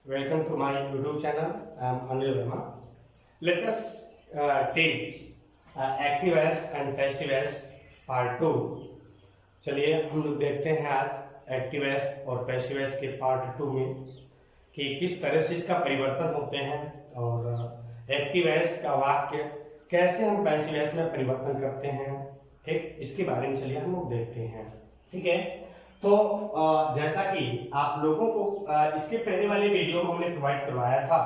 Welcome to my YouTube channel. I am Anil Verma. Let us take active as and passive as part 2. चलिए हम लोग देखते हैं आज एक्टिव एस और पैसिव एस के पार्ट 2 में कि किस तरह से इसका परिवर्तन होते हैं और एक्टिव एस का वाक्य कैसे हम पैसिव एस में परिवर्तन करते हैं। ठीक, इसके बारे में चलिए हम लोग देखते हैं। ठीक है, तो जैसा कि आप लोगों को इसके पहले वाले वीडियो में हमने प्रोवाइड करवाया था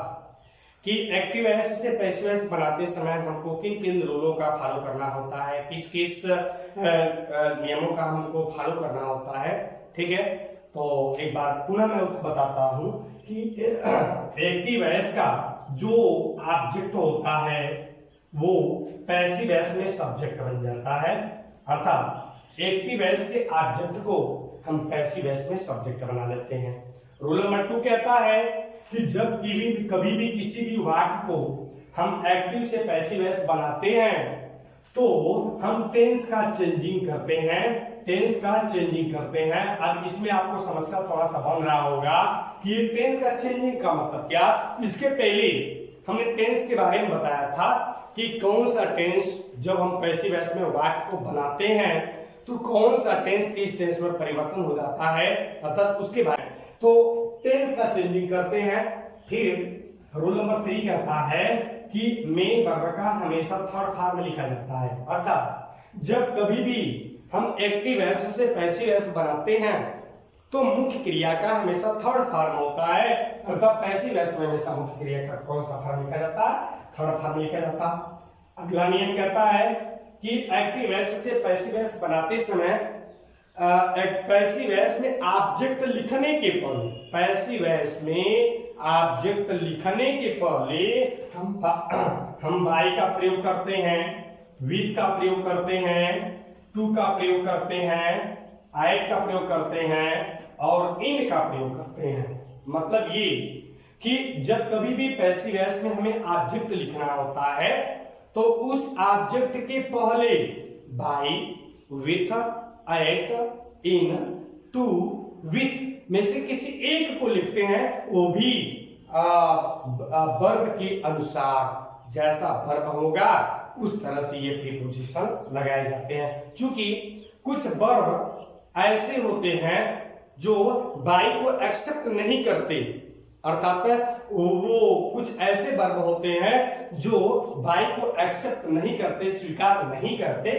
कि एक्टिव एस से पैसिव एस बनाते समय हमको किन किन रूलों का फॉलो करना होता है, किस किस नियमों का हमको फॉलो करना होता है। ठीक है, तो एक बार पुनः मैं उसको बताता हूं कि एक्टिव एस का जो ऑब्जेक्ट होता है वो पैसिव एस में सब्जेक्ट बन जाता है, अर्थात एक्टिव एस के ऑब्जेक्ट को हम पैसिव एस में सब्जेक्ट बना लेते हैं। रूल नंबर 2 कहता है कि जब कभी भी किसी भी वाक्य को हम एक्टिव से पैसिव एस बनाते हैं तो हम टेंस का चेंजिंग करते हैं। अब इसमें आपको समस्या थोड़ा सा बन रहा होगा कि ये टेंस का चेंजिंग का मतलब क्या। इसके पहले हमने टेंस के बारे में बताया था कि कौन सा टेंस जब हम पैसिव एस में वाक्य को बनाते हैं तो कौन सा टेंस किस टेंस में परिवर्तन हो जाता है, अर्थात उसके बारे में तो टेंस का चेंजिंग करते हैं। फिर रूल नंबर 3 कहता है कि मेन वर्ब का हमेशा थर्ड फॉर्म में लिखा जाता है, अर्थात जब कभी भी हम एक्टिव एस से पैसिव एस बनाते हैं तो मुख्य क्रिया का हमेशा थर्ड फॉर्म होता है, अर्थात पैसिव एस में हमेशा मुख्य क्रिया का कौन सा फॉर्म लिखा जाता है, थर्ड फॉर्म लिखा जाता है। अगला नियम कहता है कि एक्टिव एस से पैसिव एस बनाते समय पैसिव एस में ऑब्जेक्ट लिखने के पहले हम बाई का प्रयोग करते हैं, विद का प्रयोग करते हैं, टू का प्रयोग करते हैं, एट का प्रयोग करते हैं और इन का प्रयोग करते हैं। मतलब ये कि जब कभी भी पैसिव एस में हमें ऑब्जेक्ट लिखना होता है तो उस ऑब्जेक्ट के पहले by, with, at, in, to, with में से किसी एक को लिखते हैं, वो भी वर्ब के अनुसार जैसा वर्ब होगा उस तरह से ये प्रीपोजिशन लगाए जाते हैं। क्योंकि कुछ वर्ब ऐसे होते हैं जो बाई को एक्सेप्ट नहीं करते, अर्थात वो कुछ ऐसे वर्ब होते हैं जो बाई को एक्सेप्ट नहीं करते, स्वीकार नहीं करते।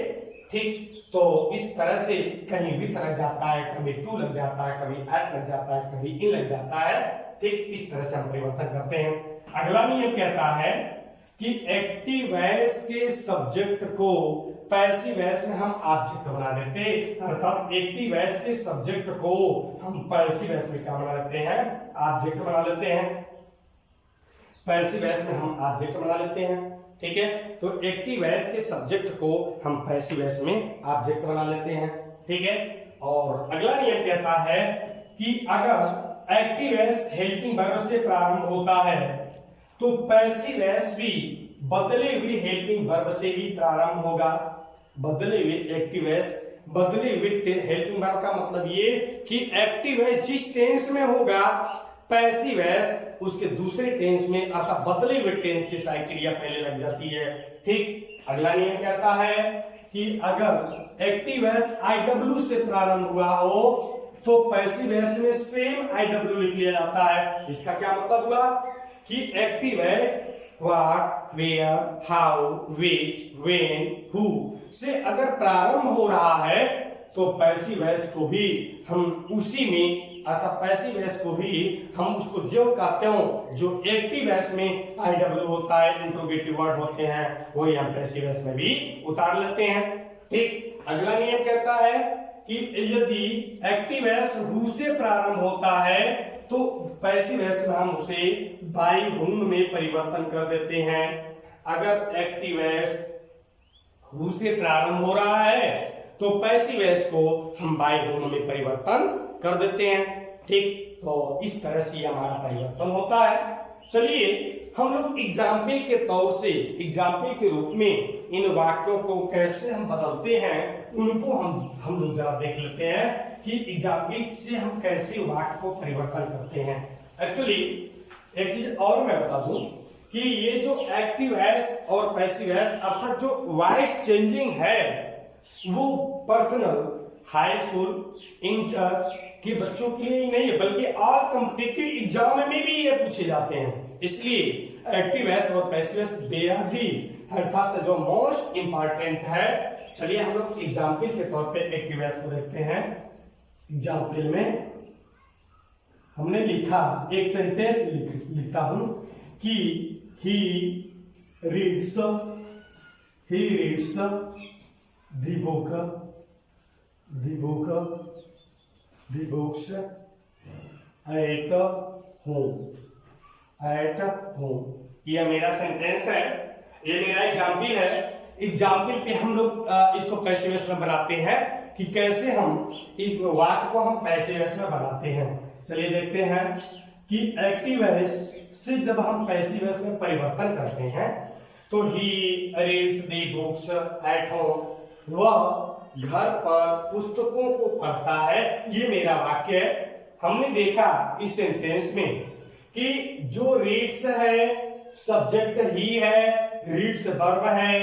ठीक, तो इस तरह से कहीं विथ लग जाता है, कभी टू लग जाता है, कभी एट लग जाता है, कभी इन लग जाता है। ठीक, इस तरह से हम परिवर्तन करते हैं। अगला नियम कहता है कि एक्टिव एस के सब्जेक्ट को पैसिव एस में हम ऑब्जेक्ट बना देते, अर्थात एक्टिव एस के सब्जेक्ट को हम पैसिव एस में क्या बना लेते हैं, ऑब्जेक्ट बना लेते हैं। पैसिव एस में हम ऑब्जेक्ट बना लेते हैं। ठीक है, तो एक्टिव एस के सब्जेक्ट को हम पैसिव एस में ऑब्जेक्ट बना लेते हैं। ठीक है, और अगला नियम कहता है कि अगर एक्टिव एस हेल्पिंग वर्ब से प्रारंभ होता है तो पैसिव एस भी बदले हुए हेल्पिंग वर्ब से ही प्रारंभ होगा। बदले हुए एक्टिव एस, बदले हुए हेल्पिंग वर्ब का मतलब ये कि एक्टिव एस जिस टेंस में होगा पैसिव एस उसके दूसरे टेंस में, अर्थात बदले हुए टेंस की सारी क्रिया पहले लग जाती है। ठीक, अगला नियम कहता है कि अगर एक्टिव एस आईडब्ल्यू से प्रारंभ हुआ हो तो पैसिव एस में सेम आईडब्ल्यू लिख लिया जाता है। इसका क्या मतलब हुआ कि active S what, where, how, which, when, who से अगर प्रारंभ हो रहा है तो पैसिव एस को भी हम उसी में, अर्थात पैसिव एस को भी हम उसको जो कहते हो जो एक्टिव एस में आईडब्ल्यू होता है, इंट्रोगेटिव वर्ड होते हैं, वही हम पैसिव एस में भी उतार लेते हैं। ठीक, अगला नियम कहता है कि यदि एक्टिव एस हु से प्रारंभ होता है तो पैसिव एस में हम उसे बाई हुम में परिवर्तन कर देते हैं। अगर एक्टिव एस हु से प्रारंभ हो रहा है तो पैसिव एस को हम बाई हुम में परिवर्तन कर देते हैं। ठीक, तो इस तरह से हमारा परिवर्तन होता है। चलिए हम लोग एग्जाम्पल के तौर से, एग्जाम्पल के रूप में इन वाक्यों को कैसे हम बदलते हैं उनको हम लोग जरा देख लेते हैं कि एग्जाम्पल से हम कैसे वाक्य को परिवर्तन करते हैं। एक्चुअली एक चीज और मैं बता दूं कि ये जो एक्टिव वॉइस और पैसिव वॉइस अर्थात जो वॉइस चेंजिंग है वो पर्सनल, हाई स्कूल, इंटर के बच्चों के लिए ही नहीं है बल्कि ऑल कॉम्पिटिटिव एग्जाम में भी ये पूछे जाते हैं। इसलिए एक्टिव वॉइस और पैसिव वॉइस बेहद ही अर्थात जो मोस्ट इंपॉर्टेंट है। चलिए हम लोग एग्जाम्पल के तौर पे एक्टिव वॉइस को देखते हैं। एग्जाम्पल में हमने लिखा, एक सेंटेंस लिखता हूं कि he reads the books at home। यह मेरा सेंटेंस है, ये मेरा एग्जाम्पल है। एग्जाम्पल पे हम लोग इसको पैसिव वॉइस में बनाते हैं कि कैसे हम इस वाक्य को हम पैसिव वॉइस में बनाते हैं। चलिए देखते हैं कि एक्टिव वॉइस से जब हम पैसिव वॉइस में परिवर्तन करते हैं तो he reads the books at home, वह घर पर पुस्तकों को पढ़ता है। ये मेरा वाक्य है। हमने देखा इस सेंटेंस में कि जो रीड्स है सब्जेक्ट ही है, रीड्स वर्ब है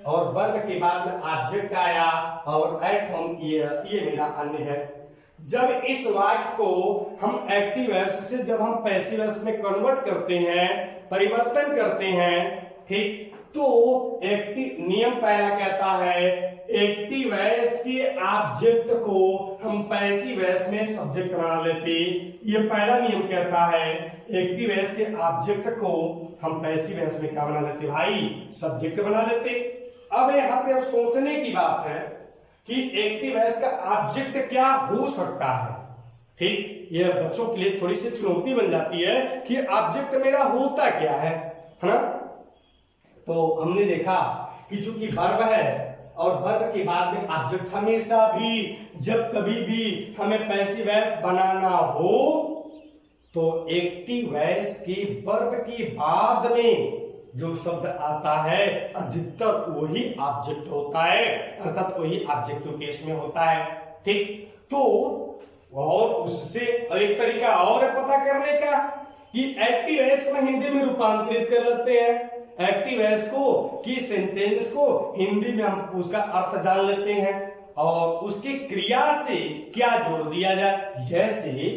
और वर्ब के बाद में ऑब्जेक्ट आया और एट होम ये मेरा अन्य है। जब इस वाक्य को हम एक्टिव वॉइस से जब हम पैसिव वॉइस में कन्वर्ट करते हैं, परिवर्तन करते हैं, ठीक, तो एक्टिव नियम पहला कहता है एक्टिव वॉइस के ऑब्जेक्ट को हम पैसिव वॉइस में सब्जेक्ट बना लेते। ये पहला नियम कहता है एक्टिव वॉइस के ऑब्जेक्ट को हम पैसिव वॉइस में क्या बना लेते भाई, सब्जेक्ट बना लेते। अब यहाँ पे अब सोचने की बात है कि एक्टिव वॉइस का ऑब्जेक्ट क्या हो सकता है। ठीक, यह बच्चों के लिए थोड़ी सी चुनौती बन जाती है कि ऑब्जेक्ट मेरा होता क्या है ना। तो हमने देखा कि चूंकि वर्ब है और वर्ब के बाद में ऑब्जेक्ट, हमेशा भी जब कभी भी हमें पैसिव वॉइस बनाना हो तो एक्टिव वॉइस के वर्ब के बाद में जो शब्द आता है अधिकतर वही ऑब्जेक्ट होता है, अर्थात वही ऑब्जेक्टिव केस में होता है। ठीक, तो और उससे एक तरीका और है पता करने का कि एक्टिव वॉइस को हिंदी में रूपांतरित कर लेते हैं। एक्टिव वॉइस को कि सेंटेंस को हिंदी में हम उसका अर्थ जान लेते हैं और उसकी क्रिया से क्या जोड़ दिया जाए। जैसे ही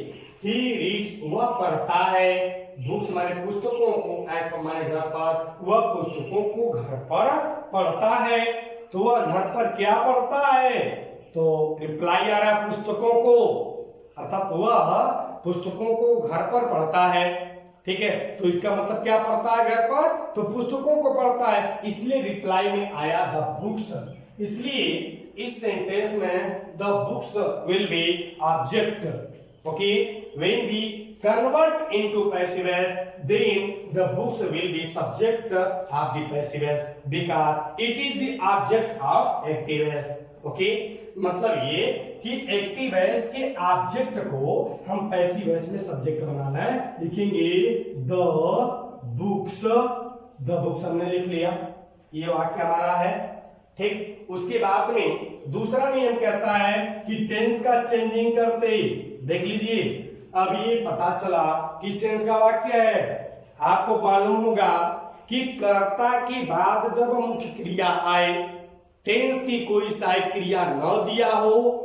रीड्स, वह पढ़ता है, बुक्स माने पुस्तकों को, एट माने घर पर, वह पुस्तकों को घर पर पढ़ता है। तो वह घर पर क्या पढ़ता है, तो रिप्लाई आ रहा है पुस्तकों को, अर्थात वह पुस्तकों को घर पर पढ़ता है। ठीक है, तो इसका मतलब क्या पढ़ता है घर पर, तो पुस्तकों को पढ़ता है, इसलिए रिप्लाई में आया द बुक्स। इसलिए इस सेंटेंस में the books will be object. Okay, when we convert into passive voice, then the books will be subject of the passive voice because it is the object of active voice. Okay, मतलब ये कि active voice के object को हम passive voice में subject बनाना है। लिखेंगे the books, the books हमने लिख लिया, ये वाक्य हमारा है। ठीक, उसके बाद में दूसरा नियम कहता है कि टेंस का चेंजिंग करते, देख लीजिए अब ये पता चला किस टेंस का वाक्य है। आपको मालूम होगा कि कर्ता के बाद जब मुख्य क्रिया आए, टेंस की कोई सहायक क्रिया न दिया हो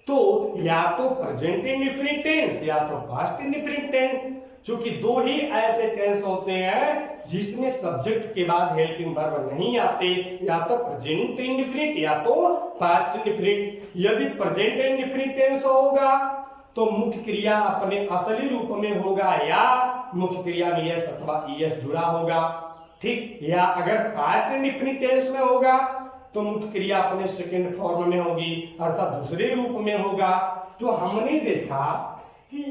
तो या तो प्रेजेंट इंडेफिनिट टेंस या तो पास्ट इंडेफिनिट टेंस। चूंकि दो ही ऐसे टेंस होते हैं जिसमें सब्जेक्ट के बाद हेल्पिंग वर्ब नहीं आते, या तो प्रेजेंट इंडेफिनिट या तो पास्ट इंडेफिनिट। यदि प्रेजेंट इंडेफिनिट टेंस होगा तो मुख्य क्रिया अपने असली रूप में होगा या मुख्य क्रिया में एस अथवा ईएस जुड़ा होगा। ठीक, या अगर पास्ट इंडेफिनिट टेंस में होगा तो मुख्य क्रिया अपने सेकंड फॉर्म में होगी, अर्थात दूसरे रूप में होगा। तो हमने देखा कि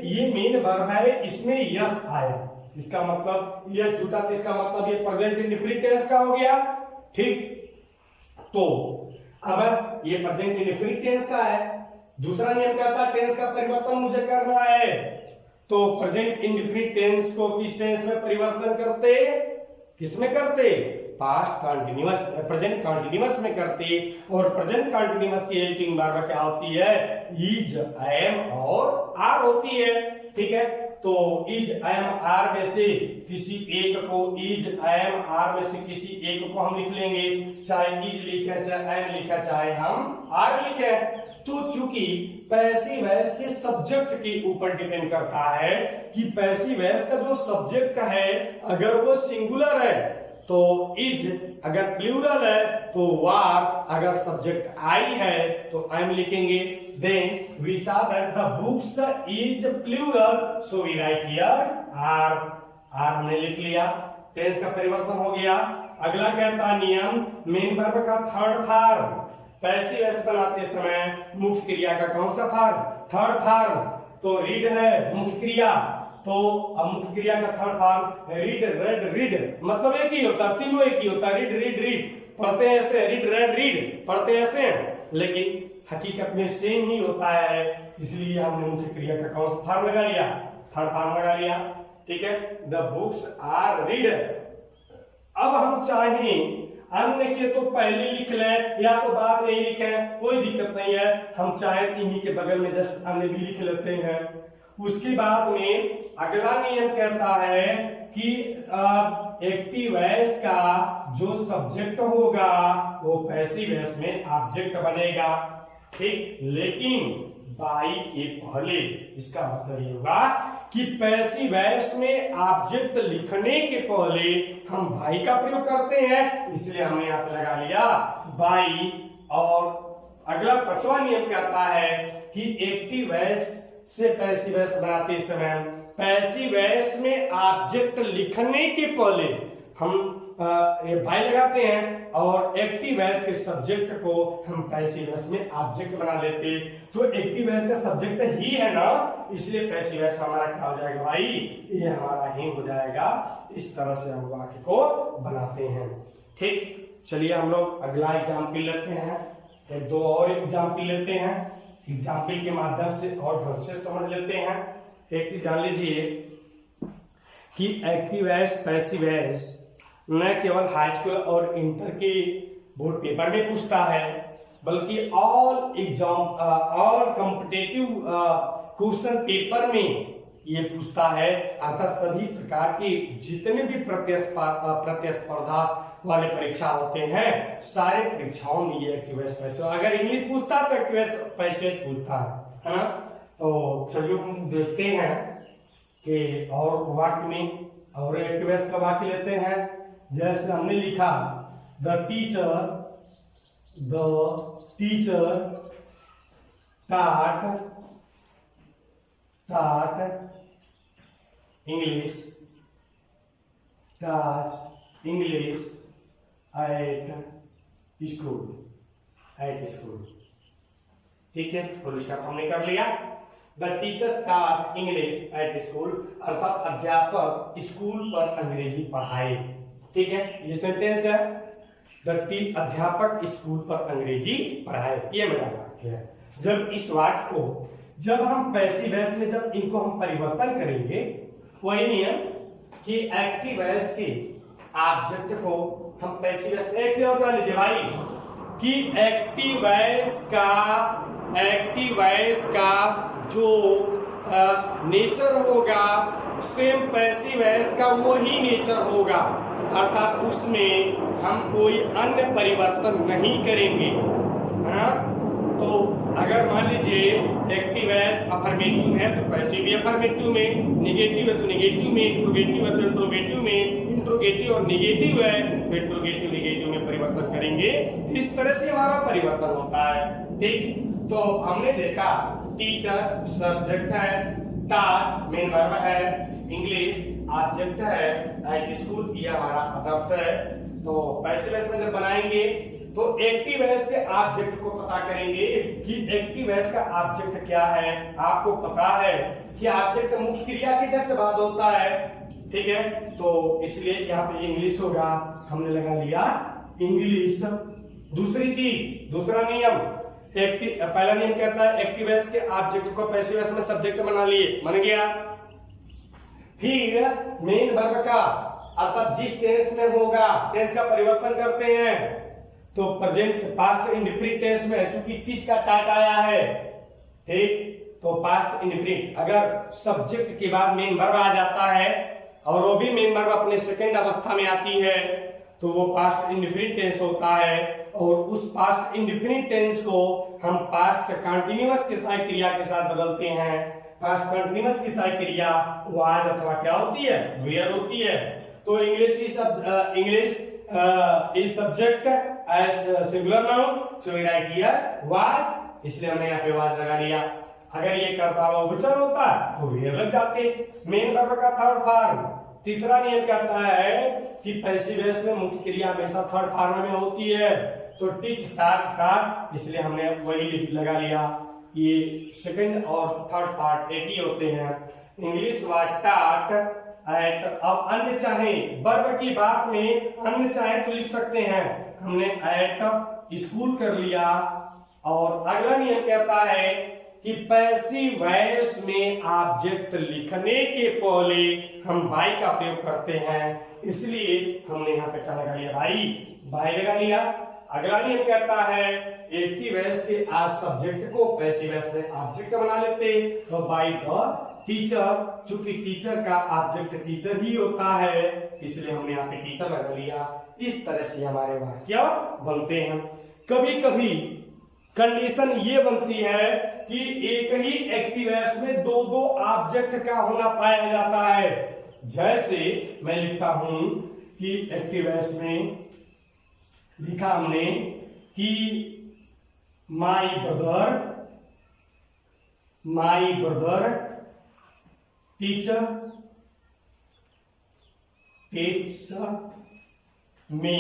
ये मेन वर्ब है, इसमें यस आया, इसका मतलब यस जुटा, तो इसका मतलब ये प्रेजेंट इंडेफिनिट टेंस का हो गया। ठीक, तो अब ये प्रेजेंट इंडेफिनिट टेंस का है। दूसरा नियम कहता है टेंस का परिवर्तन मुझे करना है, तो प्रेजेंट इंडेफिनिट टेंस को किस टेंस में परिवर्तन करते, किसमें करते, पास्ट कंटीन्यूअस, प्रेजेंट कंटीन्यूअस में करते। और प्रेजेंट कंटीन्यूअस की हेल्पिंग वर्ब क्या होती है, इज, एम और आर होती है। ठीक है, तो इज एम आर में से किसी एक को, इज एम आर में से किसी एक को हम लिख लेंगे, चाहे इज लिखे, चाहे एम लिखे, चाहे हम आर लिखे। तो चूंकि पैसिव वॉइस के सब्जेक्ट के ऊपर डिपेंड करता है कि पैसिव वॉइस का जो सब्जेक्ट है अगर वो सिंगुलर है तो इज, अगर प्लूरल है तो वार, अगर सब्जेक्ट आई है तो आई एम लिखेंगे। Then we saw that the books is plural, so we write here are। Are हमने लिख लिया, टेंस का परिवर्तन हो गया। अगला कहता नियम, मेन वर्ब का थर्ड फॉर्म, पैसिव वॉइस बनाते समय मुख्य क्रिया का कौन सा फॉर्म? Third form. तो रीड है मुख्य क्रिया, तो अब मुख्य क्रिया का third form read, red, read, मतलब एक ही होता, तीनों एक ही होता, रीड रीड रीड, पढ़ते ऐसे, रीड रेड रीड, पढ़ते ऐसे, लेकिन हकीकत में सेम ही होता है, इसलिए हमने मुख्य क्रिया का कौन सा फॉर्म लगा लिया? थर्ड फॉर्म लगा लिया। ठीक है, द बुक्स आर रीड। अब हम चाहें अन्य के तो पहले लिख लें या तो बाद में ही लिखें, कोई दिक्कत नहीं है। हम चाहे इन्हीं के बगल में जस्ट अन्य भी लिख लेते हैं। उसके बाद में अगला नियम कहता है कि एक्टिव वॉइस का जो सब्जेक्ट होगा वो पैसिव वॉइस में ऑब्जेक्ट बनेगा। ठीक, लेकिन बाई के पहले, इसका मतलब ये होगा कि पैसिव वॉइस में ऑब्जेक्ट लिखने के पहले हम बाई का प्रयोग करते हैं, इसलिए हमने यहाँ पे लगा लिया बाई। और अगला पांचवा नियम कहता है कि एक्टिव वॉइस से पैसिव वॉइस बनाते समय पैसिव वॉइस में ऑब्जेक्ट लिखने के पहले हम बाई लगाते हैं और एक्टिव वॉइस के सब्जेक्ट को हम पैसिव वॉइस में ऑब्जेक्ट बना लेते। तो एक्टिव वॉइस का सब्जेक्ट ही है ना, इसलिए पैसिव वॉइस हमारा क्या हो जाएगा भाई? ये हमारा ही हो जाएगा। इस तरह से हम वाक्य को बनाते हैं। ठीक, चलिए हम लोग अगला एग्जाम्पल लेते हैं, एक दो और एग्जाम्पल लेते हैं, एग्जाम्पल के माध्यम से और ढंग से समझ लेते हैं। एक चीज जान लीजिए कि एक्टिव वॉइस पैसिव वॉइस न केवल हाई स्कूल और इंटर के बोर्ड पेपर में पूछता है, बल्कि all exam, all competitive question paper में ये पूछता है। अर्थात सभी प्रकार के जितने भी प्रतिस्पर्धा वाले परीक्षा होते हैं, सारे परीक्षाओं में ये एक्टिव वॉइस पैसिव, अगर इंग्लिश पूछता है तो एक्टिव वॉइस पैसिव पूछता है ना। तो चलिए हम देखते हैं कि और वाक्य में और एक्टिव वॉइस का वाक्य लेते हैं। जैसे हमने लिखा the teacher taught English at school। ठीक है, फुल स्टॉप हमने कर लिया। The teacher taught English at school, अर्थात अध्यापक स्कूल पर अंग्रेजी पढ़ाए। ठीक है, ये सेंटेंस है, अध्यापक स्कूल पर अंग्रेजी पढ़ाए, ये मेरा वाक्य है। जब इस वाक्य को जब हम पैसिव वॉइस में जब इनको हम परिवर्तन करेंगे, वही नियम कि एक्टिव वॉइस के ऑब्जेक्ट को हम पैसिव वॉइस, एक चीज और लीजिए भाई कि एक्टिव वॉइस का जो नेचर होगा सेम पैसिव वॉइस का वो ही नेचर होगा, अर्थात उसमें हम कोई अन्य परिवर्तन नहीं करेंगे, है ना। तो अगर मान लीजिए एक्टिव वॉइस अफर्मेटिव है तो पैसिव भी अफर्मेटिव में, नेगेटिव है तो नेगेटिव में, इंट्रोगेटिव है तो इंट्रोगेटिव में, इंट्रोगेटिव और नेगेटिव है तो इंट्रोगेटिव नेगेटिव में परिवर्तन करेंगे। इस तरह से हमारा परिवर्तन होता है। ठीक, तो हमने देखा टीचर सब्जेक्ट है, taught मेन वर्ब है, इंग्लिश ऑब्जेक्ट है, एट स्कूल ये हमारा आदर्श है। तो पैसिव वॉइस में जब बनाएंगे तो एक्टिव वॉइस के ऑब्जेक्ट को पता करेंगे कि एक्टिव वॉइस का ऑब्जेक्ट क्या है। आपको पता है कि ऑब्जेक्ट मुख्य क्रिया के जस्ट बाद होता है। ठीक है, तो इसलिए यहाँ पे इंग्लिश होगा, हमने लगा लिया इंग्लिश। दूसरी चीज, दूसरा नियम, पहला नियम कहता है एक्टिव वॉइस के ऑब्जेक्ट को पैसिव वॉइस में सब्जेक्ट बना लिए, बन गया। फिर मेन वर्ब का अर्थात जिस टेंस में होगा, टेंस का परिवर्तन करते हैं तो प्रेजेंट, पास्ट, इंडेफिनिट टेंस में चूंकि चीज का टाट आया है, ठीक, तो पास्ट इंडेफिनिट अगर सब्जेक्ट के बाद मेन वर्ब आ जाता है और वो भी मेन वर्ब अपने सेकंड अवस्था में आती है तो वो पास्ट इंडेफिनिट टेंस होता है। और उस पास्ट इंडेफिनिट टेंस को हम पास्ट कंटीन्यूअस के सहायक क्रिया के साथ बदलते हैं। पास्ट कंटीन्यूअस की सहायक क्रिया वाज अथवा क्या होती है, वेयर होती है। तो English is subject as singular noun, so we write here was, इसलिए हमने यहाँ पे वाज लगा लिया। अगर ये कर्ता बहुवचन होता तो वेयर लग जाते। मेन वर्ब का थर्ड फॉर्म। तीसरा नियम कहता है कि पैसिव वॉइस में मुख्य क्रिया हमेशा थर्ड फॉर्म में होती है, तो टीच टाट, इसलिए हमने वही लगा लिया। ये सेकंड और थर्ड पार्ट एक ही होते हैं। इंग्लिश वाज टॉट एट, अब अन्य चाहे वर्ब की बात में अन्य चाहे तो लिख सकते हैं, हमने एट स्कूल कर लिया। और अगला नियम कहता है कि पैसिव वॉइस में ऑब्जेक्ट लिखने के पहले हम बाई का प्रयोग करते हैं, इसलिए हमने यहाँ पे क्या लगा लिया, बाई लगा लिया। अगला नियम कहता है एक्टिव वॉइस के आप सब्जेक्ट को पैसिव वॉइस में ऑब्जेक्ट बना लेते, तो बाय द टीचर, चूंकि टीचर का ऑब्जेक्ट टीचर ही होता है इसलिए हमने यहाँ पे टीचर लगा लिया। इस तरह से हमारे वाक्य बनते हैं। कभी कभी कंडीशन ये बनती है कि एक ही एक्टिव वॉइस में दो दो ऑब्जेक्ट का होना पाया जाता है। जैसे मैं लिखता हूं कि एक्टिव वॉइस में लिखा हमने कि my brother teacher me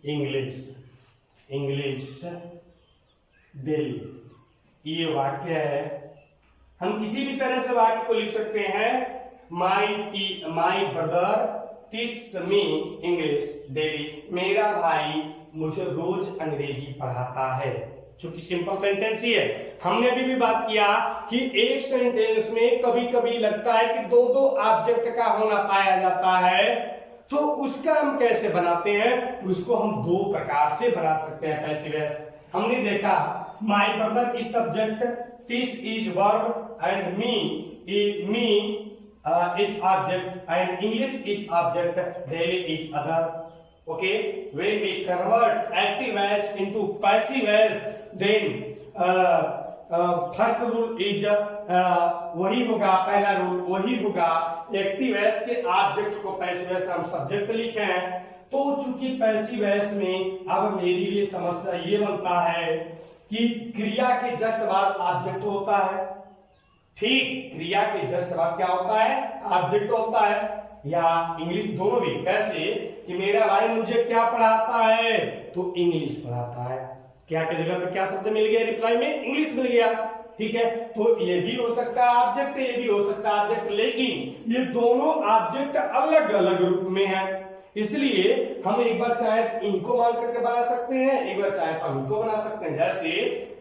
English daily. ये वाक्य है। हम किसी भी तरह से वाक्य को लिख सकते हैं, my brother teach me English daily, मेरा भाई मुझे रोज अंग्रेजी पढ़ाता है। चूंकि सिंपल सेंटेंस ही है। हमने अभी भी बात किया कि एक सेंटेंस में कभी कभी लगता है कि दो दो ऑब्जेक्ट का होना पाया जाता है, तो उसका हम कैसे बनाते हैं, उसको हम दो प्रकार से बना सकते हैं पैसिव वॉइस। हमने देखा my brother is subject, teach is verb and me is object and English is object, daily is other. Okay, when we convert active voice into passive voice, then first rule is वही होगा, पहला rule वही होगा, active voice के object को passive voice हम subject लिखे हैं। तो चूंकि पैसिव वॉइस में अब मेरे लिए समस्या ये बनता है कि क्रिया के जस्ट बाद ऑब्जेक्ट होता है। ठीक, क्रिया के जस्ट बाद क्या होता है, ऑब्जेक्ट होता है। या इंग्लिश दोनों भी। कैसे कि मेरा भाई मुझे क्या पढ़ाता है, तो इंग्लिश पढ़ाता है। क्या की जगह पे क्या शब्द मिल गया, रिप्लाई में इंग्लिश मिल गया। ठीक है, तो ये भी हो सकता है ऑब्जेक्ट, ये भी हो सकता है ऑब्जेक्ट, लेकिन ये दोनों ऑब्जेक्ट अलग अलग रूप में है। इसलिए हम एक बार चाहे इनको मान करके बना सकते हैं, एक बार चाहे हम इनको बना सकते हैं। जैसे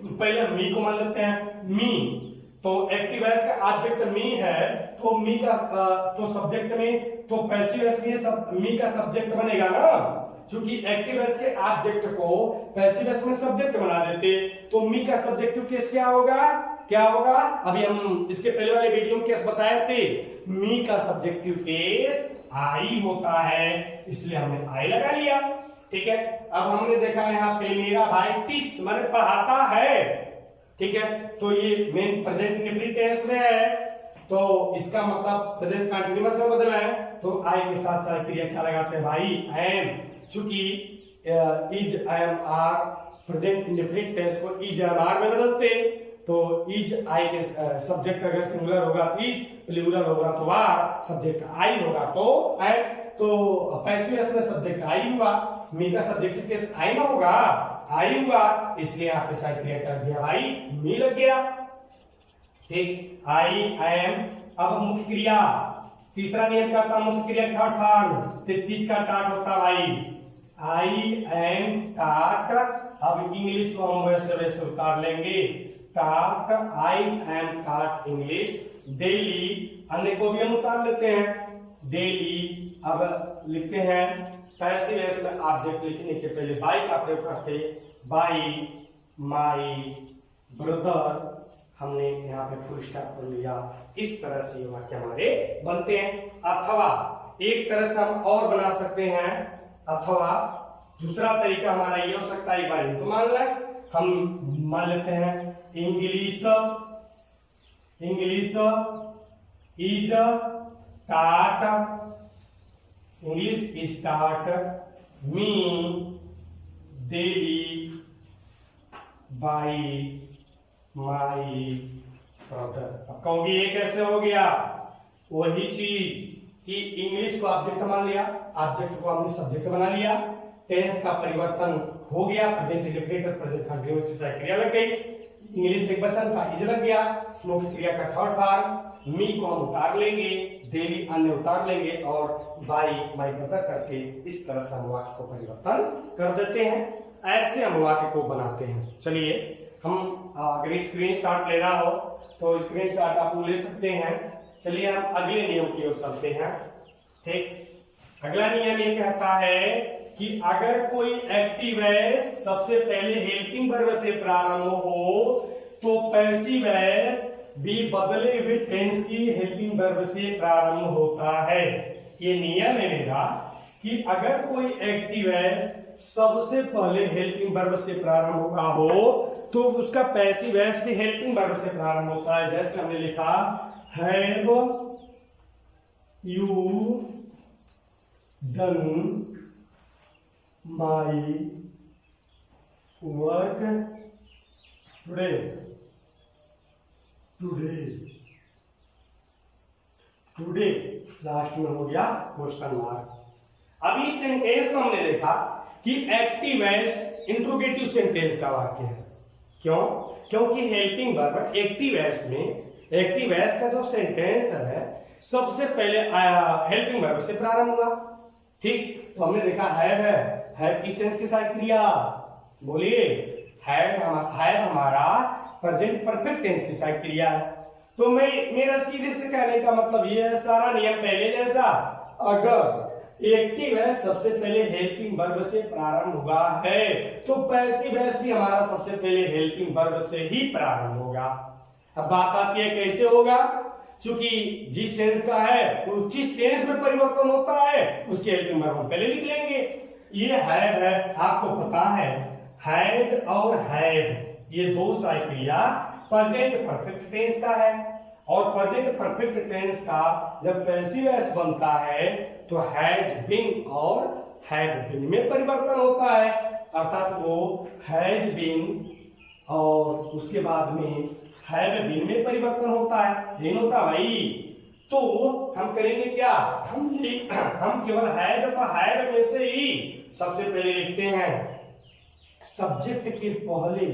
पहले मी को मान लेते हैं, मी, तो एक्टिव वॉइस का ऑब्जेक्ट मी है, तो मी का तो सब्जेक्ट में, तो पैसिव वॉइस में मी का सब्जेक्ट बनेगा ना। क्योंकि एक्टिव वॉइस के ऑब्जेक्ट को पैसिव वॉइस में सब्जेक्ट बना देते, तो मी का सब्जेक्टिव केस क्या होगा, अभी हम इसके पहले वाले वीडियो में केस बताए थे। मी का सब्जेक्टिव केस आई होता है, इसलिए हमने आई लगा लिया। ठीक है, अब हमने देखा यहाँ पे मेरा भाई टीच माने पढ़ाता है। ठीक है, तो ये मेन प्रेजेंट इंडेफिनिट टेंस में है, तो इसका मतलब प्रेजेंट कंटीन्यूअस में बदला है, तो आई के साथ साथ क्रिया क्या लगाते हैं भाई, एम। चूंकि is am are present indefinite tense को इज एम आर में बदलते, तो इज आई के सब्जेक्ट अगर सिंगुलर होगा इज, प्लूरल होगा तो आर, सब्जेक्ट आई होगा तो एम। तो पैसिव वॉइस में सब्जेक्ट आई हुआ, मी का सब्जेक्ट केस आई ना होगा, आई हुआ, इसलिए आपके साथ क्रिया कर दिया भाई मी लग गया। ठीक, आई एम। अब मुख्य क्रिया, तीसरा नियम क्या था, मुख्य क्रिया थर्ड फॉर्म, तीस का टाट होता भाई, आई एम टाट। अब इंग्लिश को हम वैसे उतार लेंगे, टाट, आई एम टाट इंग्लिश डेली। अन्य को भी हम उतार लेते हैं, डेली। अब लिखते हैं पैसिव वॉइस में ऑब्जेक्ट लिखने के पहले बाई का प्रयोग करते, बाई माई ब्रदर हमने यहाँ पे फुल स्टॉप कर लिया। इस तरह से ये वाक्य हमारे बनते हैं। अथवा एक तरह से हम और बना सकते हैं, अथवा दूसरा तरीका हमारा ये हो सकता है, एक बार इनको मान लें, हम मान लेते हैं English is start me daily bye my brother. अब कहोगे ये कैसे हो गया? वही चीज कि इंग्लिश को ऑब्जेक्ट मान लिया, ऑब्जेक्ट को हमने सब्जेक्ट बना लिया, टेंस का परिवर्तन हो गया, प्रेजेंट इंडेफिनिट प्रेजेंट कंटीन्यूअस की सारी क्रिया लग गई, इंग्लिश एक वचन का इज लग गया, मुख्य क्रिया का थर्ड फॉर्म मी को हम उतार लेंगे, डेली अन्य उतार लेंगे और बाई माई ब्रदर करके इस तरह से हम वाक्य को परिवर्तन कर देते हैं। ऐसे हम वाक्य को बनाते हैं। चलिए हम अगर स्क्रीनशॉट लेना हो तो स्क्रीनशॉट आप ले सकते हैं। चलिए हम अगले नियम की ओर चलते हैं। ठीक, अगला नियम ये कहता है कि अगर कोई एक्टिव वॉइस सबसे पहले हेल्पिंग वर्ब से प्रारंभ हो तो पैसिव वॉइस भी बदले हुए टेंस की हेल्पिंग वर्ब से प्रारंभ होता है। ये नियम है मेरा कि अगर कोई एक्टिव वॉइस सबसे पहले हेल्पिंग वर्ब से प्रारंभ हुआ हो तो उसका पैसिव वॉइस भी हेल्पिंग वर्ब से प्रारंभ होता है। जैसे हमने लिखा have you done my work today, today, today last में हो गया क्वेश्चन मार्क। अब इस सेंटेंस में हमने देखा कि एक्टिव वॉइस इंट्रोगेटिव सेंटेंस का वाक्य है। क्यों? क्योंकि हेल्पिंग वर्ब एक्टिव वॉइस में, एक्टिव वॉइस का जो सेंटेंस है सबसे पहले हेल्पिंग वर्ब से प्रारंभ हुआ। ठीक, तो हमने देखा हैव किस टेंस की साथ क्रिया? बोलिए, हैव हमारा प्रेजेंट परफेक्ट टेंस की साथ क्रिया है। तो मेरा सीधे से कहने का मतलब ये है, सारा नियम पहले जैसा, अगर एक्टिव वॉइस सबसे पहले हेल्पिंग वर्ब से प्रारंभ हुआ है तो पैसिव वॉइस भी हमारा सबसे पहले हेल्पिंग वर्ब से ही प्रारंभ होगा। अब बात आती है कैसे होगा? क्योंकि जिस टेंस का है वो जिस टेंस में परिवर्तन होता है उसके हेल्पिंग वर्ब हम पहले लिख लेंगे। ये है, आपको पता है हैज और हैव ये दो सारी क्रिया प्रेजेंट परफेक्ट टेंस का है, और प्रेजेंट परफेक्ट टेंस का जब पैसिव वॉइस बनता है तो हैज बीन और हैड बीन में परिवर्तन होता है। अर्थात वो हैज बीन और उसके बाद में हैव बीन में परिवर्तन होता है, नहीं होता भाई। तो हम करेंगे क्या? हम केवल हैज और हैव में से ही सबसे पहले लिखते हैं। सब्जेक्ट के पहले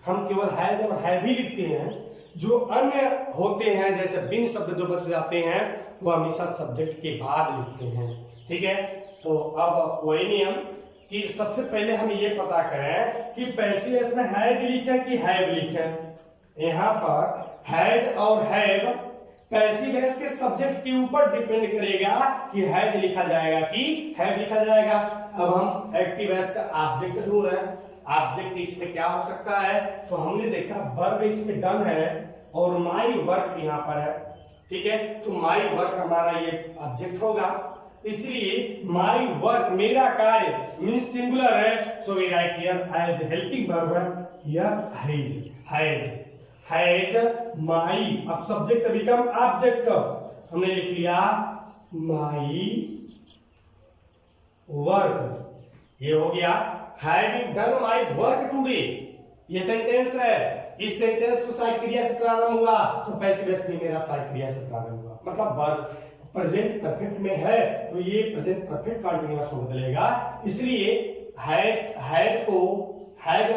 हम केवल हैज और हैव ही लिखते हैं। जो अन्य होते हैं जैसे बिन शब्द जो बच जाते हैं वो हमेशा सब्जेक्ट के बाद लिखते हैं। ठीक है, तो अब वही नियम कि सबसे पहले हम ये पता करें कि पैसिव वॉइस में हैज लिखें कि हैव लिखें। यहाँ पर हैज और हैव पैसिव वॉइस के सब्जेक्ट के ऊपर डिपेंड करेगा कि हैज लिखा जाएगा कि हैव लिखा जाएगा। अब हम एक्टिव वॉइस का ऑब्जेक्ट ढूंढ रहे हैं। ऑब्जेक्ट इसमें क्या हो सकता है? तो हमने देखा वर्ब इसमें डन है और माई वर्क यहाँ पर है। ठीक है, तो माई वर्क हमारा ये ऑब्जेक्ट होगा, इसलिए माई वर्क मेरा कार्य मींस सिंगुलर है, so we write here as helping verb here has my. अब सब्जेक्ट बिकम ऑब्जेक्ट, हमने लिख लिया माई वर्क, ये हो गया having done my work today. ये सेंटेंस है, इस सेंटेंस को साइड क्रिया से प्रारंभ हुआ तो पैसिव वॉइस भी मेरा साइड क्रिया से प्रारंभ हुआ, मतलब वर्ब प्रेजेंट परफेक्ट में है तो ये प्रेजेंट परफेक्ट कंटीन्यूअस में बदलेगा। इसलिए हैव को हैज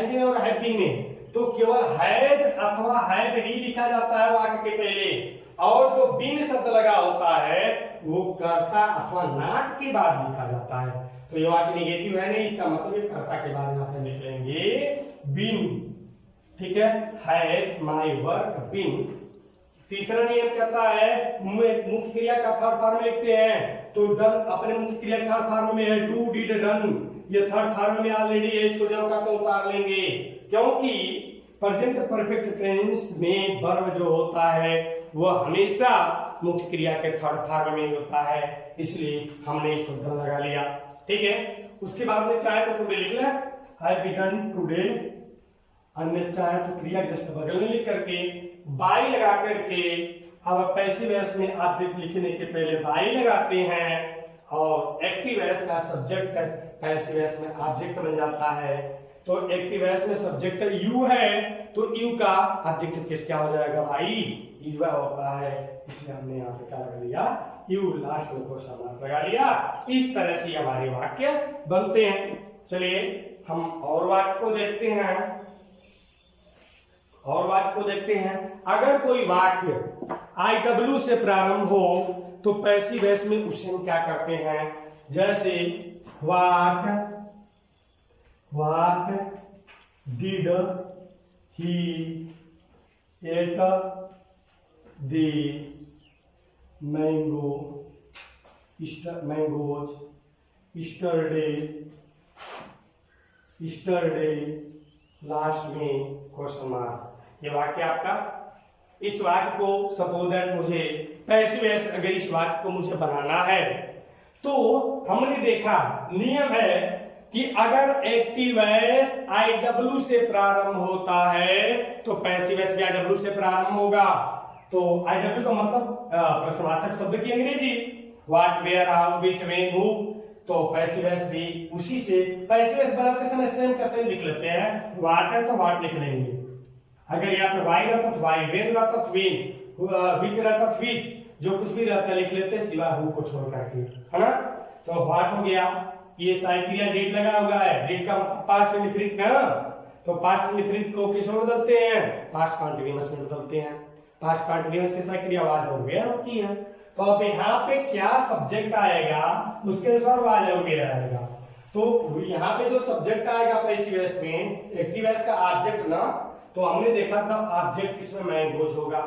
बीन और हैव बीन में तो केवल हैज अथवा हैव ही लिखा जाता है वाक्य के पहले, और जो बीन शब्द लगा होता है वो कर्ता अथवा नॉट के बाद लिखा जाता है। तो ये वाक्य नेगेटिव है नहीं, इसका मतलब ये कर्ता के बाद यहाँ पे लिख लेंगे बीन। ठीक है, हैज माई वर्क बीन। तीसरा नियम कहता है मुख्य क्रिया का थर्ड फॉर्म लिखते हैं तो डन अपने मुख्य क्रिया थर्ड फॉर्म में है, डू डिड डन, ये थर्ड फॉर्म में ऑलरेडी है, इसको जब का तो उतार लेंगे। क्योंकि प्रेजेंट परफेक्ट टेंस में वर्ब जो होता है वह हमेशा मुख्य क्रिया के थर्ड फॉर्म में ही होता है, इसलिए हमने इसको डन लगा लिया। ठीक है, उसके बाद में चाहे तो टुडे लिख ले, आई बिगन टुडे, अन्य चाहे तो क्रिया जस्ट बगल में लिख करके बाई लगा करके अब पैसिव वॉइस में ऑब्जेक्ट लिखने के पहले बाई लगाते हैं और एक्टिव वॉइस का सब्जेक्ट पैसिव वॉइस में ऑब्जेक्ट बन जाता है। तो एक्टिव वॉइस में सब्जेक्ट यू है तो यू का ऑब्जेक्ट किस क्या हो जाएगा भाई, युवा होता है, इसलिए हमने यहाँ पे क्या लगा लिया, यू, लास्ट में क्वेश्चन मार्क लगा लिया। इस तरह से हमारे वाक्य बनते हैं। चलिए हम और वाक्य को देखते हैं, और वाक्य को देखते हैं। अगर कोई वाक्य IW से प्रारंभ हो तो पैसिव वॉइस में उसे हम क्या करते हैं, जैसे what did he at the mangoes yesterday, last में क्वेश्चन मार्क। ये वाक्य आपका, इस वाक्य को सपोज दैट मुझे पैसिव वॉइस, अगर इस वाक्य को मुझे बनाना है तो हमने देखा नियम है कि अगर एक्टिव वॉइस IW से प्रारंभ होता है तो पैसिव वॉइस भी IW से प्रारंभ होगा। तो IW का मतलब प्रश्नवाचक शब्द की अंग्रेजी, what, where, how, which, when, who, तो पैसिव वॉइस भी उसी से, पैसिव वॉइस बनाते समय सेम का सेम लिख लेते हैं। व्हाट है तो व्हाट लिख लेंगे, अगर यहाँ पे वाई रहता तो वाई, वेन रहता तो वेन, व्हिच रहता तो व्हिच, जो कुछ भी रहता लिख लेते सिवा हु को छोड़ करके, है ना। तो व्हाट हो गया, ये साइड क्रिया डेट लगा हुआ है, डेट का मतलब पास्ट इंडिफिनिट ना, तो पास्ट इंडिफिनिट को किस में बदलते हैं, पास्ट कॉन्टिन्यूअस में बदलते हैं। पास्ट कॉन्टिन्यूअस के साथ क्रिया वाज हो गया होती है। तो अब यहाँ पे क्या सब्जेक्ट आएगा उसके अनुसार वाज हो गया आएगा। तो यहाँ पे जो सब्जेक्ट आएगा पैसिव वॉइस में, एक्टिव वॉइस का ऑब्जेक्ट ना, तो हमने देखा था ऑब्जेक्ट इसमें मैंगोज होगा,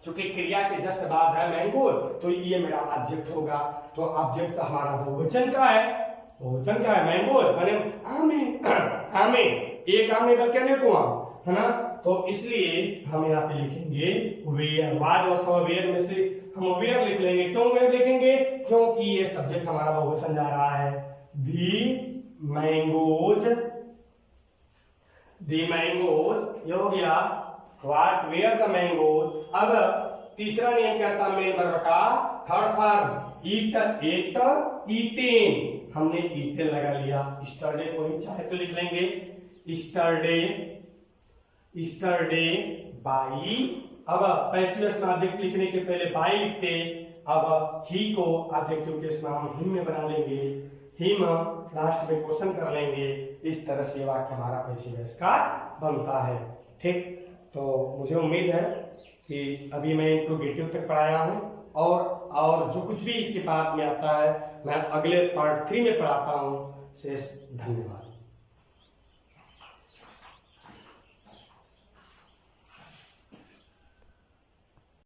क्योंकि क्रिया के जस्ट बाद है मैंगोज, तो ये मेरा ऑब्जेक्ट होगा। तो ऑब्जेक्ट हमारा बहुवचन का है, बहुवचन का है मैंगोज, माने आमे, आमे, एक आम निकल के देखो है ना। तो इसलिए हम यहाँ पे लिखेंगे वेयर, वाज अथवा वेयर में से हम वेयर लिख लेंगे। क्यों वेयर लिखेंगे, क्योंकि ये सब्जेक्ट हमारा बहुवचन जा रहा है। दी मैंगोज, दी मैंगोज ये हो गया व्हाट, वेयर द मैंगोज। अब तीसरा नियम कहता है मेन वर्ब का थर्ड फॉर्म, ईट, एट, ईटेन, हमने ईटेन लगा लिया। स्टरडे को ही चाहे तो लिख लेंगे, स्टरडे बाई। अब पैसिव वॉइस में ऑब्जेक्ट लिखने के पहले बाई लिखते, अब ही को ऑब्जेक्टिव केस में हम हिम में बना लेंगे, हिम लास्ट में क्वेश्चन कर लेंगे। इस तरह से वाक्य हमारा पैसिव वॉइस का बनता है। ठीक, तो मुझे उम्मीद है कि अभी मैं इंट्रोगेटिव तक पढ़ाया हूँ और जो कुछ भी इसके बाद में आता है मैं अगले पार्ट 3 में पढ़ाता हूँ। शेष धन्यवाद।